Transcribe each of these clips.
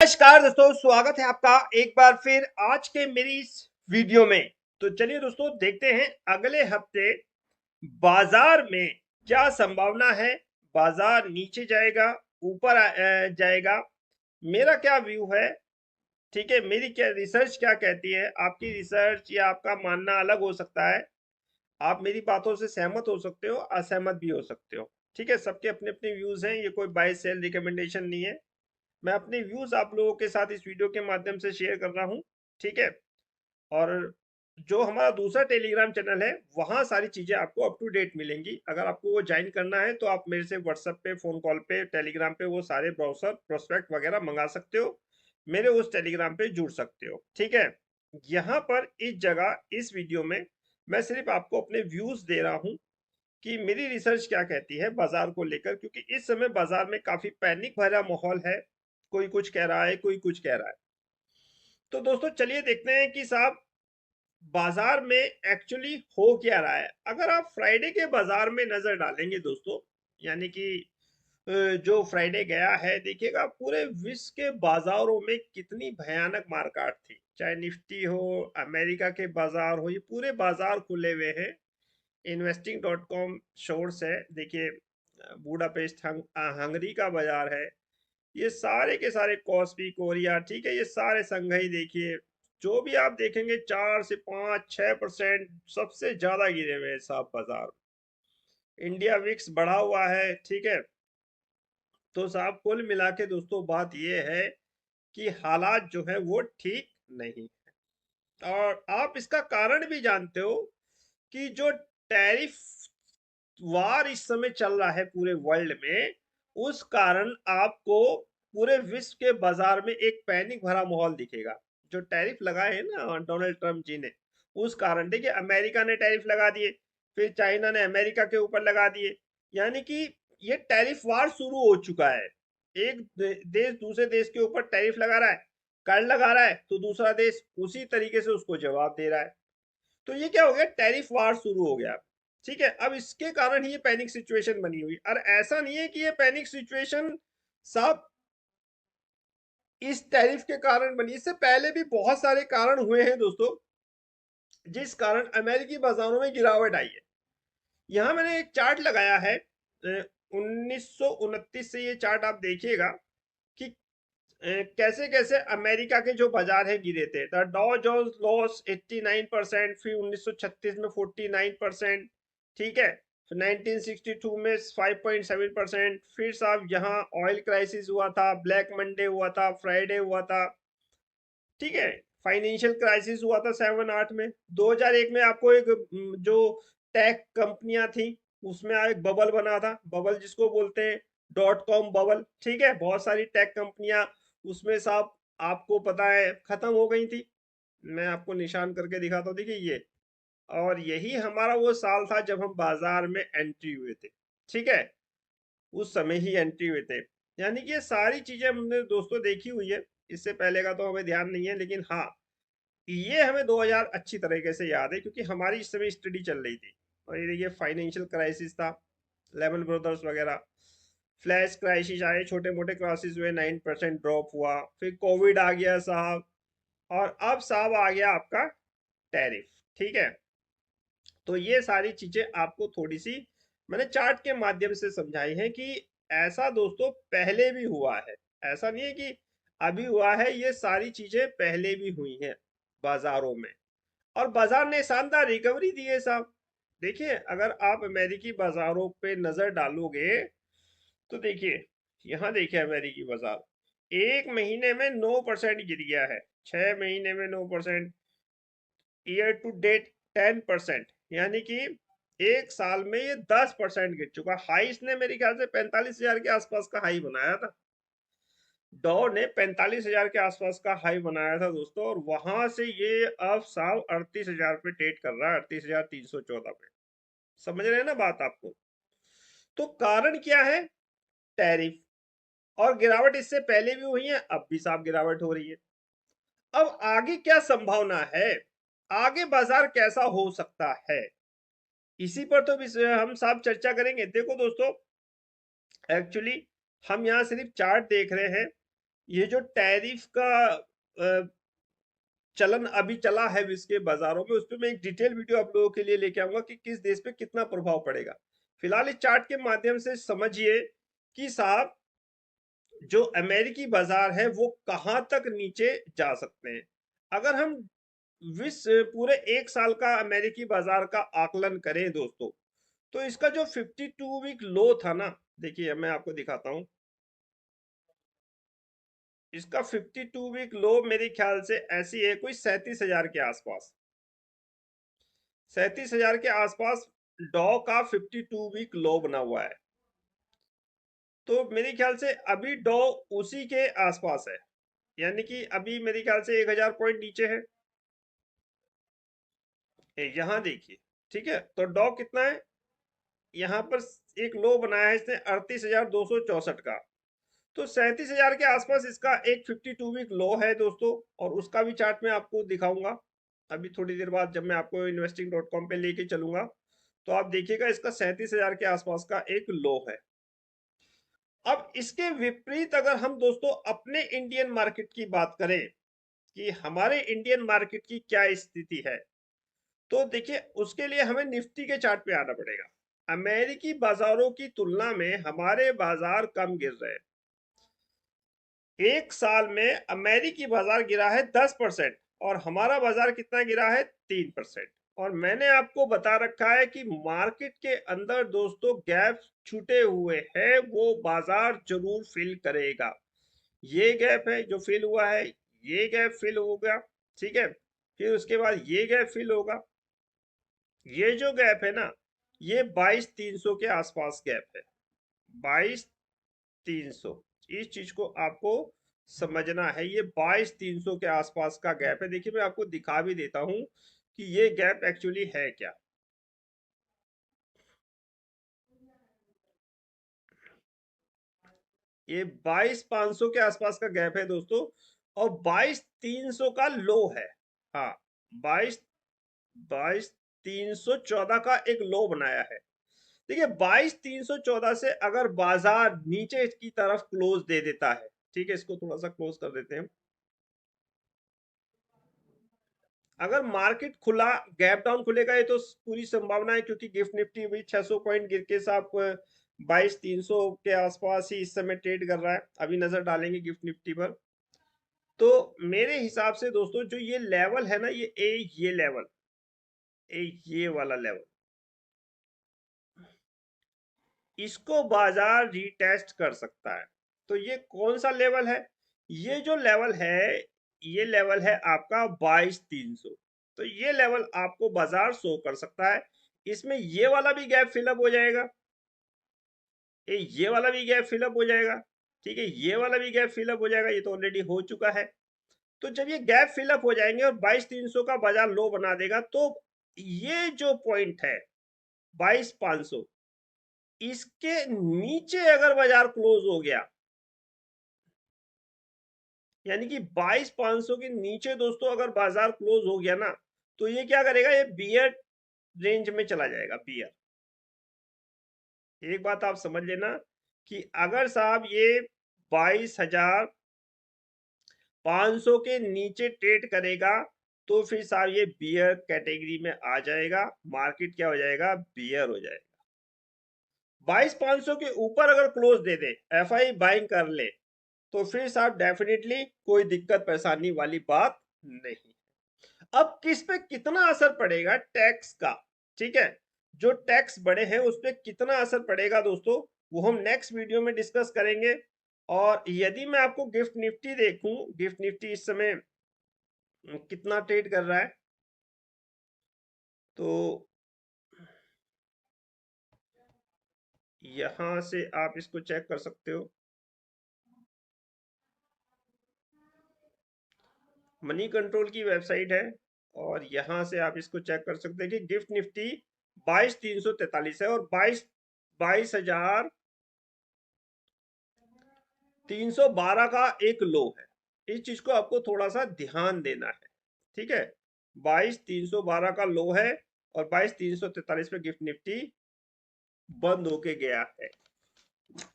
नमस्कार दोस्तों, स्वागत है आपका एक बार फिर आज के मेरी इस वीडियो में। तो चलिए दोस्तों, देखते हैं अगले हफ्ते बाजार में क्या संभावना है। बाजार नीचे जाएगा, ऊपर जाएगा, मेरा क्या व्यू है। ठीक है, मेरी क्या रिसर्च क्या कहती है, आपकी रिसर्च या आपका मानना अलग हो सकता है। आप मेरी बातों से सहमत हो सकते हो, असहमत भी हो सकते हो। ठीक है, सबके अपने अपने व्यूज हैं, ये कोई बाय सेल रिकमेंडेशन नहीं है। मैं अपने व्यूज आप लोगों के साथ इस वीडियो के माध्यम से शेयर कर रहा हूँ। ठीक है, और जो हमारा दूसरा टेलीग्राम चैनल है, वहाँ सारी चीज़ें आपको अप टू डेट मिलेंगी। अगर आपको वो ज्वाइन करना है तो आप मेरे से व्हाट्सएप पे, फ़ोन कॉल पे, टेलीग्राम पे वो सारे ब्राउज़र प्रोस्पेक्ट वगैरह मंगा सकते हो, मेरे उस टेलीग्राम पे जुड़ सकते हो। ठीक है, यहाँ पर इस जगह इस वीडियो में मैं सिर्फ आपको अपने व्यूज़ दे रहा हूँ कि मेरी रिसर्च क्या कहती है बाजार को लेकर, क्योंकि इस समय बाजार में काफी पैनिक भरा माहौल है। कोई कुछ कह रहा है, कोई कुछ कह रहा है। तो दोस्तों चलिए देखते हैं कि साहब बाजार में एक्चुअली हो क्या रहा है। अगर आप फ्राइडे के बाजार में नजर डालेंगे दोस्तों, यानी कि जो फ्राइडे गया है, देखिएगा पूरे विश्व के बाजारों में कितनी भयानक मारकाट थी। चाहे निफ्टी हो, अमेरिका के बाजार हो, ये पूरे बाजार खुले हुए हैं। इन्वेस्टिंग डॉट कॉम सोर्स है, देखिए। बूडापेस्ट हंगरी का बाजार है। ये सारे के सारे कॉस्पी, कोरिया, ठीक है, ये सारे संघई देखिए। जो भी आप देखेंगे 4 से 5 6% सबसे ज्यादा गिरे हुए हैं सब बाजार। इंडिया विक्स बढ़ा हुआ है। ठीक है, तो साहब कुल मिला के दोस्तों बात ये है कि हालात जो है वो ठीक नहीं है। और आप इसका कारण भी जानते हो कि जो टैरिफ वार इस समय चल रहा है पूरे वर्ल्ड में, उस कारण आपको पूरे विश्व के बाजार में एक पैनिक भरा माहौल दिखेगा। जो टैरिफ लगाए हैं ना डोनाल्ड ट्रंप जी ने, उस कारण देखिए अमेरिका ने टैरिफ लगा दिए, फिर चाइना ने अमेरिका के ऊपर लगा दिए। यानी कि ये टैरिफ वार शुरू हो चुका है। एक देश दूसरे देश के ऊपर टैरिफ लगा रहा है, कर लगा रहा है, तो दूसरा देश उसी तरीके से उसको जवाब दे रहा है। तो ये क्या हो गया, टैरिफ वार शुरू हो गया। ठीक है, अब इसके कारण ही ये पैनिक सिचुएशन बनी हुई। और ऐसा नहीं है कि ये पैनिक सिचुएशन सब इस टैरिफ के कारण बनी, इससे पहले भी बहुत सारे कारण हुए हैं दोस्तों, जिस कारण अमेरिकी बाजारों में गिरावट आई है। यहाँ मैंने एक चार्ट लगाया है 1929 से, ये चार्ट आप देखिएगा कि कैसे कैसे अमेरिका के जो बाजार है गिरे थे। द डॉ जोन्स लॉस 89%, फिर 1936 में 49%। ठीक है, फिर 1962 में 5.7%। फिर साहब यहाँ ऑयल क्राइसिस हुआ था, ब्लैक मंडे हुआ था, फ्राइडे हुआ था। ठीक है, फाइनेंशियल क्राइसिस हुआ था 7 8 में। 2001 में आपको एक जो टेक कंपनियां थी, उसमें एक बबल बना था, बबल जिसको बोलते हैं डॉट कॉम बबल। ठीक है, बहुत सारी टेक कंपनियां उसमें साहब आपको पता है खत्म हो गई थी। मैं आपको निशान करके दिखाता हूँ, देखिए ये। और यही हमारा वो साल था जब हम बाजार में एंट्री हुए थे। ठीक है, उस समय ही एंट्री हुए थे। यानी कि ये सारी चीजें हमने दोस्तों देखी हुई है। इससे पहले का तो हमें ध्यान नहीं है, लेकिन हाँ, ये हमें 2000 अच्छी तरीके से याद है, क्योंकि हमारी इस समय स्टडी चल रही थी। और ये देखिए फाइनेंशियल क्राइसिस था, लेमन ब्रदर्स वगैरह, फ्लैश क्राइसिस आए, छोटे मोटे क्राइसिस हुए, 9% ड्रॉप हुआ, फिर कोविड आ गया साहब, और अब साहब आ गया आपका टैरिफ। ठीक है, तो ये सारी चीजें आपको थोड़ी सी मैंने चार्ट के माध्यम से समझाई है कि ऐसा दोस्तों पहले भी हुआ है। ऐसा नहीं है कि अभी हुआ है, ये सारी चीजें पहले भी हुई हैं बाजारों में। और बाजार ने शानदार रिकवरी दी है साहब। देखिए, अगर आप अमेरिकी बाजारों पे नजर डालोगे तो देखिए, यहाँ देखिए अमेरिकी बाजार एक महीने में 9% गिर गया है, 6 महीने में 9%, ईयर टू डेट 10%। यानी कि एक साल में ये 10% गिर चुका। हाई इसने मेरे ख्याल से 45,000 के आसपास का हाई बनाया था। डॉ ने 45,000 के आसपास का हाई बनाया था दोस्तों, और वहां से ये अब साल 38,000 पे ट्रेड कर रहा है, 38,314 पे। समझ रहे हैं ना बात आपको। तो कारण क्या है, टैरिफ। और गिरावट इससे पहले भी हुई है, अब भी साफ गिरावट हो रही है। अब आगे क्या संभावना है, आगे बाजार कैसा हो सकता है, इसी पर तो हम साफ चर्चा करेंगे। देखो दोस्तों, एक्चुअली हम यहाँ सिर्फ चार्ट देख रहे हैं। ये जो टैरिफ का चलन अभी चला है विश्व के बाजारों में, उस पर मैं एक डिटेल वीडियो आप लोगों के लिए लेके आऊंगा कि किस देश पे कितना प्रभाव पड़ेगा। फिलहाल इस चार्ट के माध्यम से समझिए कि साहब जो अमेरिकी बाजार है वो कहां तक नीचे जा सकते हैं। अगर हम विश्व पूरे एक साल का अमेरिकी बाजार का आकलन करें दोस्तों, तो इसका जो 52 वीक लो था ना, देखिए मैं आपको दिखाता हूं। इसका 52 वीक लो मेरे ख्याल से ऐसी है कोई 37,000 के आसपास, 37,000 के आसपास डॉ का 52 वीक लो बना हुआ है। तो मेरे ख्याल से अभी डॉ उसी के आसपास है, यानी कि अभी मेरे ख्याल से 1,000 पॉइंट नीचे है। यहां देखिए, ठीक है, तो डॉ कितना है, यहाँ पर एक लो बनाया है इसने 38,264 का। तो 37,000 के आसपास इसका एक 52 वीक लो है दोस्तों, और उसका भी चार्ट मैं आपको दिखाऊंगा अभी थोड़ी देर बाद, जब मैं आपको investing.com पे लेके चलूंगा। तो आप देखिएगा इसका 37,000 के आसपास का एक लो है। अब इसके विपरीत अगर हम दोस्तों अपने इंडियन मार्केट की बात करें कि हमारे इंडियन मार्केट की क्या स्थिति है, तो देखिए उसके लिए हमें निफ्टी के चार्ट पे आना पड़ेगा। अमेरिकी बाजारों की तुलना में हमारे बाजार कम गिर रहे हैं। एक साल में अमेरिकी बाजार गिरा है 10% और हमारा बाजार कितना गिरा है 3%। और मैंने आपको बता रखा है कि मार्केट के अंदर दोस्तों गैप छूटे हुए हैं, वो बाजार जरूर फिल करेगा। ये गैप है जो फिल हुआ है, ये गैप फिल होगा, ठीक है, फिर उसके बाद ये गैप फिल होगा। ये जो गैप है ना, ये 22,300 के आसपास गैप है, 22,300। इस चीज को आपको समझना है, ये 22,300 के आसपास का गैप है। देखिए मैं आपको दिखा भी देता हूं कि ये गैप एक्चुअली है क्या। ये 22,500 के आसपास का गैप है दोस्तों, और 22,300 का लो है। हाँ, 22,314 का एक लो बनाया है। देखिए 22,314 से अगर बाजार नीचे की तरफ क्लोज दे देता है, ठीक है, इसको थोड़ा सा क्लोज कर देते हैं। अगर मार्केट खुला गैप डाउन खुलेगा, ये तो पूरी संभावना है, क्योंकि गिफ्ट निफ्टी भी 600 पॉइंट गिर के साथ 22,300 के आसपास ही इस समय ट्रेड कर रहा है। अभी नजर डालेंगे गिफ्ट निफ्टी पर। तो मेरे हिसाब से दोस्तों जो ये लेवल है ना, ये लेवल, ये वाला लेवल, इसको बाजार रीटेस्ट कर सकता है। तो ये कौन सा लेवल है, ये जो लेवल है, ये लेवल है आपका 22,300। तो ये लेवल आपको बाजार शो कर सकता है। इसमें ये वाला भी गैप फिलअप हो जाएगा, ये वाला भी गैप फिलअप हो जाएगा, ठीक है, ये वाला भी गैप फिलअप हो जाएगा, ये तो ऑलरेडी हो चुका है। तो जब ये गैप फिलअप हो जाएंगे और 22,300 का बाजार लो बना देगा, तो ये जो पॉइंट है 22,500, इसके नीचे अगर बाजार क्लोज हो गया, यानी कि 22,500 के नीचे दोस्तों अगर बाजार क्लोज हो गया ना, तो ये क्या करेगा, ये बियर रेंज में चला जाएगा, बियर। एक बात आप समझ लेना कि अगर साहब ये 22,500 के नीचे ट्रेड करेगा, तो फिर साहब ये बियर कैटेगरी में आ जाएगा, मार्केट क्या हो जाएगा, बियर हो जाएगा। 22,500 के ऊपर अगर क्लोज दे दे, एफआई बाइंग कर ले, तो फिर साहब डेफिनेटली कोई दिक्कत परेशानी वाली बात नहीं। अब किस पे कितना असर पड़ेगा टैक्स का, ठीक है, जो टैक्स बड़े हैं उस पर कितना असर पड़ेगा दोस्तों, वो हम नेक्स्ट वीडियो में डिस्कस करेंगे। और यदि मैं आपको गिफ्ट निफ्टी देखूं, गिफ्ट निफ्टी इस समय कितना ट्रेड कर रहा है, तो यहां से आप इसको चेक कर सकते हो। मनी कंट्रोल की वेबसाइट है, और यहां से आप इसको चेक कर सकते हैं कि गिफ्ट निफ्टी 22,343 है, और 22,312 का एक लो है। इस चीज को आपको थोड़ा सा ध्यान देना है, ठीक है, 22,312 का लो है, और 22,343 पे गिफ्ट निफ्टी बंद होके गया है।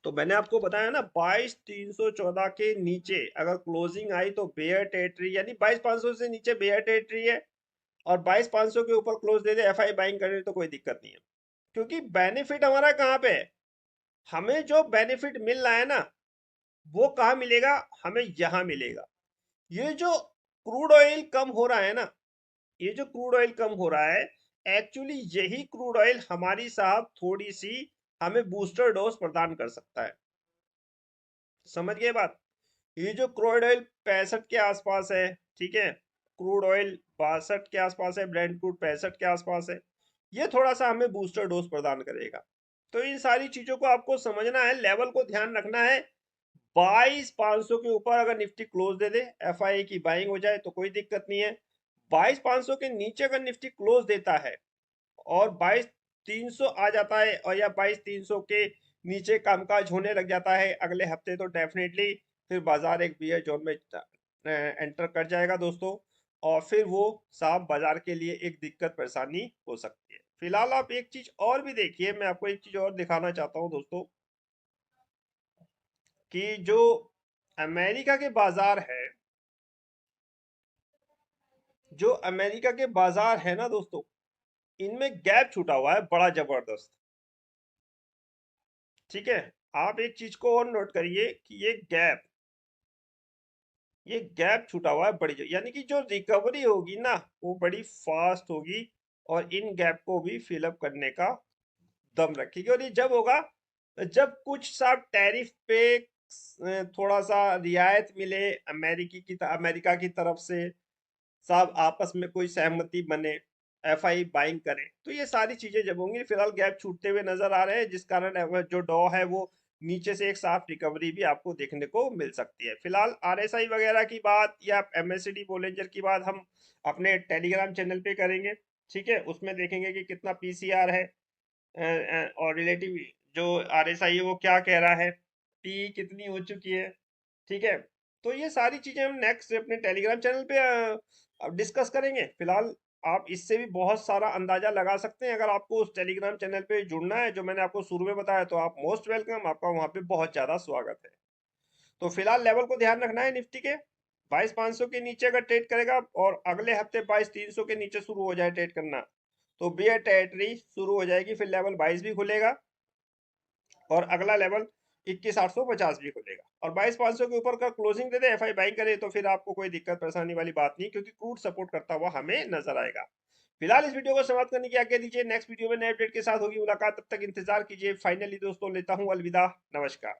तो मैंने आपको बताया ना 22,314 के नीचे अगर क्लोजिंग आई तो बेयर टेरिटरी, यानी 22,500 से नीचे बेयर टेरिटरी है, और 22,500 के ऊपर क्लोज दे दे एफआई बाइंग करे तो कोई दिक्कत नहीं है। क्योंकि बेनिफिट हमारा कहाँ पे है, हमें जो बेनिफिट मिल रहा है ना वो कहाँ मिलेगा, हमें यहाँ मिलेगा। ये जो क्रूड ऑयल कम हो रहा है ना, ये जो क्रूड ऑयल कम हो रहा है, एक्चुअली यही क्रूड ऑयल हमारी साहब थोड़ी सी हमें बूस्टर डोज प्रदान कर सकता है। समझ गए बात। ये जो क्रूड ऑयल 65 के आसपास है, ठीक है, क्रूड ऑयल 62 के आसपास है, ब्रेंट क्रूड 65 के आसपास है, ये थोड़ा सा हमें बूस्टर डोज प्रदान करेगा। तो इन सारी चीजों को आपको समझना है, लेवल को ध्यान रखना है। 22,500 के ऊपर अगर निफ्टी क्लोज दे दे, एफआई की बाइंग हो जाए तो कोई दिक्कत नहीं है। 22,500 के नीचे अगर निफ्टी क्लोज देता है और 22,300 आ जाता है, और या 22,300 के नीचे कामकाज होने लग जाता है अगले हफ्ते, तो डेफिनेटली फिर बाजार एक बियर जोन में एंटर कर जाएगा दोस्तों। और फिर वो साहब बाजार के लिए एक दिक्कत परेशानी हो सकती है। फिलहाल आप एक चीज और भी देखिए, मैं आपको एक चीज और दिखाना चाहता हूं दोस्तों, कि जो अमेरिका के बाजार है, जो अमेरिका के बाजार है ना दोस्तों, इनमें गैप छूटा हुआ है बड़ा जबरदस्त। ठीक है, आप एक चीज को और नोट करिए कि ये गैप छूटा हुआ है बड़ी, यानी कि जो रिकवरी होगी ना वो बड़ी फास्ट होगी, और इन गैप को भी फिलअप करने का दम रखेगी। और ये जब होगा जब कुछ साहब टैरिफ पे थोड़ा सा रियायत मिले अमेरिका की तरफ से, साहब आपस में कोई सहमति बने, एफआई बाइंग करे, तो ये सारी चीजें जब होंगी। फिलहाल गैप छूटते हुए नजर आ रहे हैं, जिस कारण जो डॉ है वो नीचे से एक साफ रिकवरी भी आपको देखने को मिल सकती है। फिलहाल आरएसआई वगैरह की बात या एमएससीडी बोलेंजर की बात हम अपने टेलीग्राम चैनल पे करेंगे। ठीक है, उसमें देखेंगे कि कितना पीसीआर है, और रिलेटिव जो आरएसआई है वो क्या कह रहा है, टी कितनी हो चुकी है। ठीक है, तो ये सारी चीजें हम नेक्स्ट अपने टेलीग्राम चैनल पे अब डिस्कस करेंगे। फिलहाल आप इससे भी बहुत सारा अंदाजा लगा सकते हैं। अगर आपको उस टेलीग्राम चैनल पे जुड़ना है जो मैंने आपको शुरू में बताया, तो आप मोस्ट वेलकम, आपका वहां पे बहुत ज्यादा स्वागत है। तो फिलहाल लेवल को ध्यान रखना है निफ्टी के, 22,500 के नीचे अगर ट्रेड करेगा और अगले हफ्ते 22,300 के नीचे शुरू हो जाए ट्रेड करना, तो बियर टेरिटरी शुरू हो जाएगी, फिर लेवल 22 भी खुलेगा और अगला लेवल 21,850 भी खुलेगा। और 22,500 के ऊपर का क्लोजिंग दे दे, एफआई बाइंग करे, तो फिर आपको कोई दिक्कत परेशानी वाली बात नहीं, क्योंकि क्रूड सपोर्ट करता हुआ हमें नजर आएगा। फिलहाल इस वीडियो को समाप्त करने की आज्ञा दीजिए, नेक्स्ट वीडियो में नए अपडेट के साथ होगी मुलाकात, तब तक इंतजार कीजिए। फाइनली दोस्तों लेता हूं अलविदा, नमस्कार।